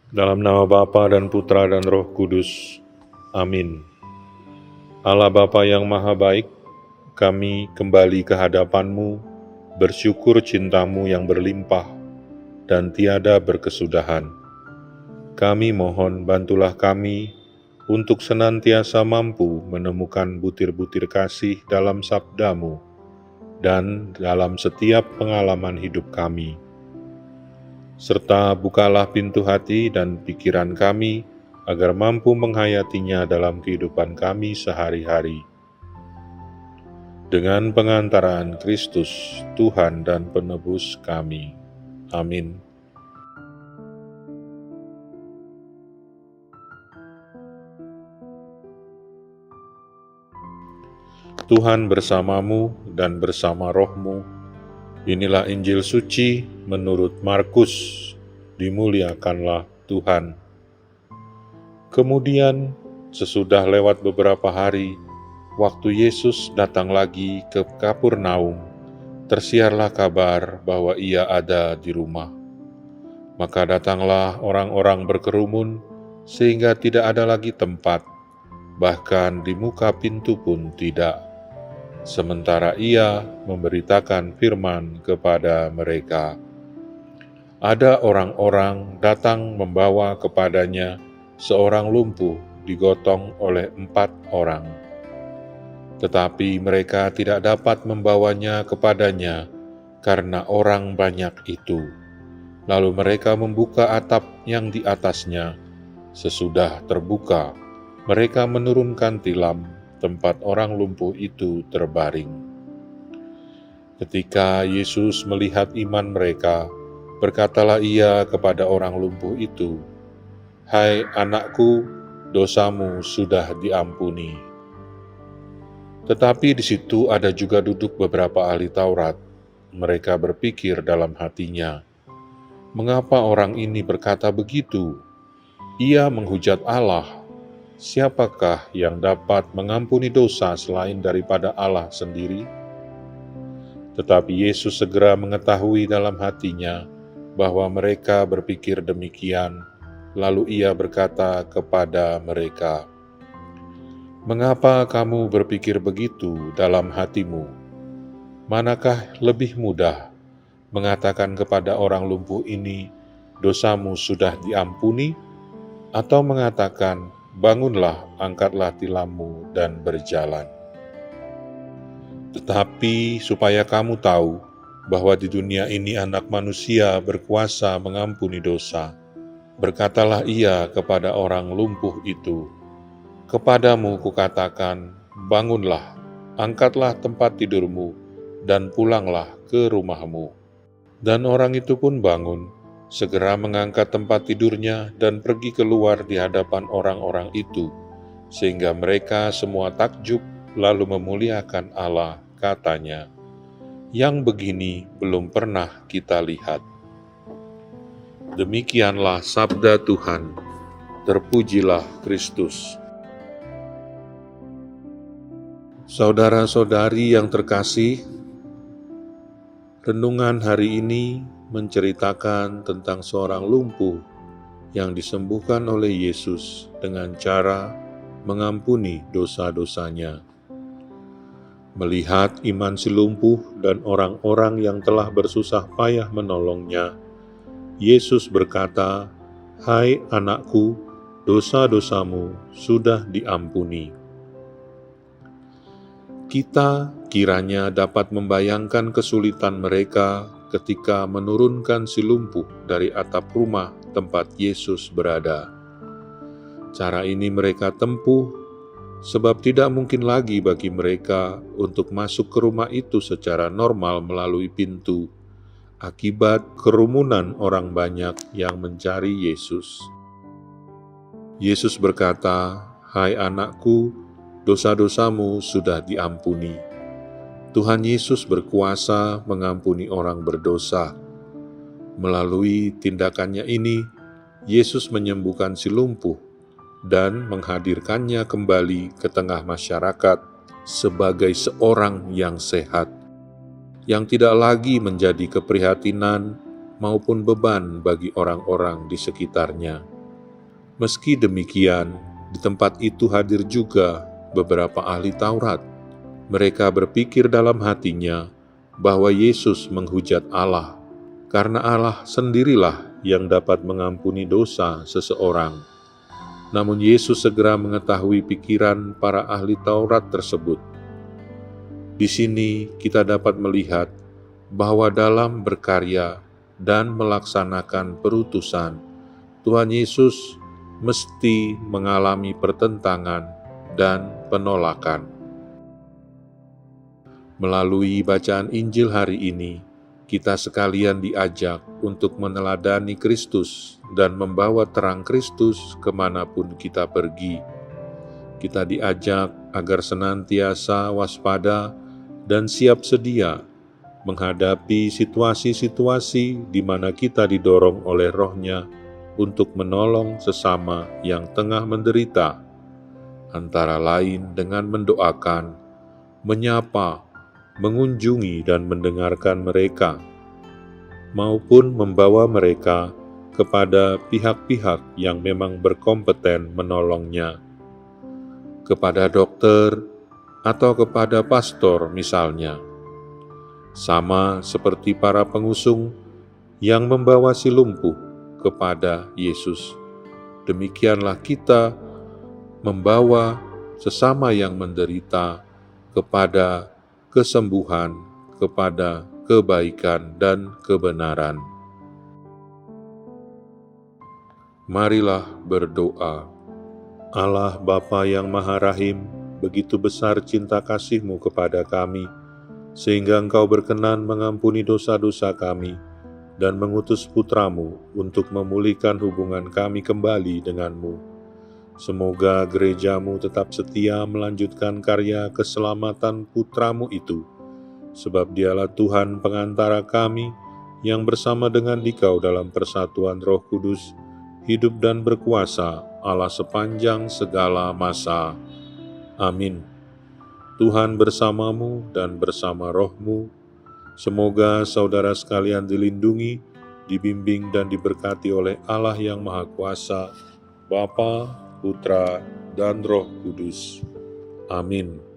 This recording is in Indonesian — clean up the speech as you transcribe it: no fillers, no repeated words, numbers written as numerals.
Dalam nama Bapa dan Putra dan Roh Kudus. Amin. Allah Bapa yang Maha Baik, kami kembali ke hadapan-Mu, bersyukur cinta-Mu yang berlimpah dan tiada berkesudahan. Kami mohon bantulah kami untuk senantiasa mampu menemukan butir-butir kasih dalam sabda-Mu dan dalam setiap pengalaman hidup kami. Serta bukalah pintu hati dan pikiran kami agar mampu menghayatinya dalam kehidupan kami sehari-hari. Dengan pengantaraan Kristus, Tuhan dan Penebus kami. Amin. Tuhan bersamamu dan bersama rohmu. Inilah Injil suci menurut Markus. Dimuliakanlah Tuhan. Kemudian, sesudah lewat beberapa hari, waktu Yesus datang lagi ke Kapernaum, tersiarlah kabar bahwa Ia ada di rumah. Maka datanglah orang-orang berkerumun, sehingga tidak ada lagi tempat, bahkan di muka pintu pun tidak. Sementara Ia memberitakan firman kepada mereka. Ada orang-orang datang membawa kepadanya seorang lumpuh digotong oleh 4 orang. Tetapi mereka tidak dapat membawanya kepadanya karena orang banyak itu. Lalu mereka membuka atap yang di atasnya. Sesudah terbuka, mereka menurunkan tilam tempat orang lumpuh itu terbaring. Ketika Yesus melihat iman mereka, berkatalah Ia kepada orang lumpuh itu, "Hai anakku, dosamu sudah diampuni." Tetapi di situ ada juga duduk beberapa ahli Taurat. Mereka berpikir dalam hatinya, "Mengapa orang ini berkata begitu? Ia menghujat Allah. Siapakah yang dapat mengampuni dosa selain daripada Allah sendiri?" Tetapi Yesus segera mengetahui dalam hatinya bahwa mereka berpikir demikian, lalu Ia berkata kepada mereka, "Mengapa kamu berpikir begitu dalam hatimu? Manakah lebih mudah mengatakan kepada orang lumpuh ini, 'Dosamu sudah diampuni,' atau mengatakan, 'Bangunlah, angkatlah tilammu dan berjalan'? Tetapi supaya kamu tahu bahwa di dunia ini Anak Manusia berkuasa mengampuni dosa, berkatalah Ia kepada orang lumpuh itu, 'Kepadamu kukatakan, bangunlah, angkatlah tempat tidurmu, dan pulanglah ke rumahmu.' Dan orang itu pun bangun, segera mengangkat tempat tidurnya dan pergi keluar di hadapan orang-orang itu, sehingga mereka semua takjub lalu memuliakan Allah, katanya, 'Yang begini belum pernah kita lihat.'" Demikianlah sabda Tuhan. Terpujilah Kristus. Saudara-saudari yang terkasih, renungan hari ini menceritakan tentang seorang lumpuh yang disembuhkan oleh Yesus dengan cara mengampuni dosa-dosanya. Melihat iman si lumpuh dan orang-orang yang telah bersusah payah menolongnya, Yesus berkata, "Hai anakku, dosa-dosamu sudah diampuni." Kita kiranya dapat membayangkan kesulitan mereka ketika menurunkan si lumpuh dari atap rumah tempat Yesus berada. Cara ini mereka tempuh sebab tidak mungkin lagi bagi mereka untuk masuk ke rumah itu secara normal melalui pintu, akibat kerumunan orang banyak yang mencari Yesus. Yesus berkata, "Hai anakku, dosa-dosamu sudah diampuni." Tuhan Yesus berkuasa mengampuni orang berdosa. Melalui tindakannya ini, Yesus menyembuhkan si lumpuh dan menghadirkannya kembali ke tengah masyarakat sebagai seorang yang sehat, yang tidak lagi menjadi keprihatinan maupun beban bagi orang-orang di sekitarnya. Meski demikian, di tempat itu hadir juga beberapa ahli Taurat. Mereka berpikir dalam hatinya bahwa Yesus menghujat Allah, karena Allah sendirilah yang dapat mengampuni dosa seseorang. Namun Yesus segera mengetahui pikiran para ahli Taurat tersebut. Di sini kita dapat melihat bahwa dalam berkarya dan melaksanakan perutusan, Tuhan Yesus mesti mengalami pertentangan dan penolakan. Melalui bacaan Injil hari ini, kita sekalian diajak untuk meneladani Kristus dan membawa terang Kristus kemanapun kita pergi. Kita diajak agar senantiasa waspada dan siap sedia menghadapi situasi-situasi di mana kita didorong oleh Roh-Nya untuk menolong sesama yang tengah menderita, antara lain dengan mendoakan, menyapa, mengunjungi dan mendengarkan mereka, maupun membawa mereka kepada pihak-pihak yang memang berkompeten menolongnya, kepada dokter atau kepada pastor misalnya. Sama seperti para pengusung yang membawa si lumpuh kepada Yesus, demikianlah kita membawa sesama yang menderita kepada kesembuhan, kepada kebaikan dan kebenaran. Marilah berdoa. Allah Bapa yang Maha Rahim, begitu besar cinta kasih-Mu kepada kami, sehingga Engkau berkenan mengampuni dosa-dosa kami dan mengutus Putra-Mu untuk memulihkan hubungan kami kembali dengan-Mu. Semoga gereja-Mu tetap setia melanjutkan karya keselamatan Putra-Mu itu, sebab Dialah Tuhan pengantara kami yang bersama dengan Dikau dalam persatuan Roh Kudus, hidup dan berkuasa Allah sepanjang segala masa. Amin. Tuhan bersamamu dan bersama roh-Mu. Semoga saudara sekalian dilindungi, dibimbing dan diberkati oleh Allah yang Maha Kuasa, Bapa, Putra, dan Roh Kudus. Amin.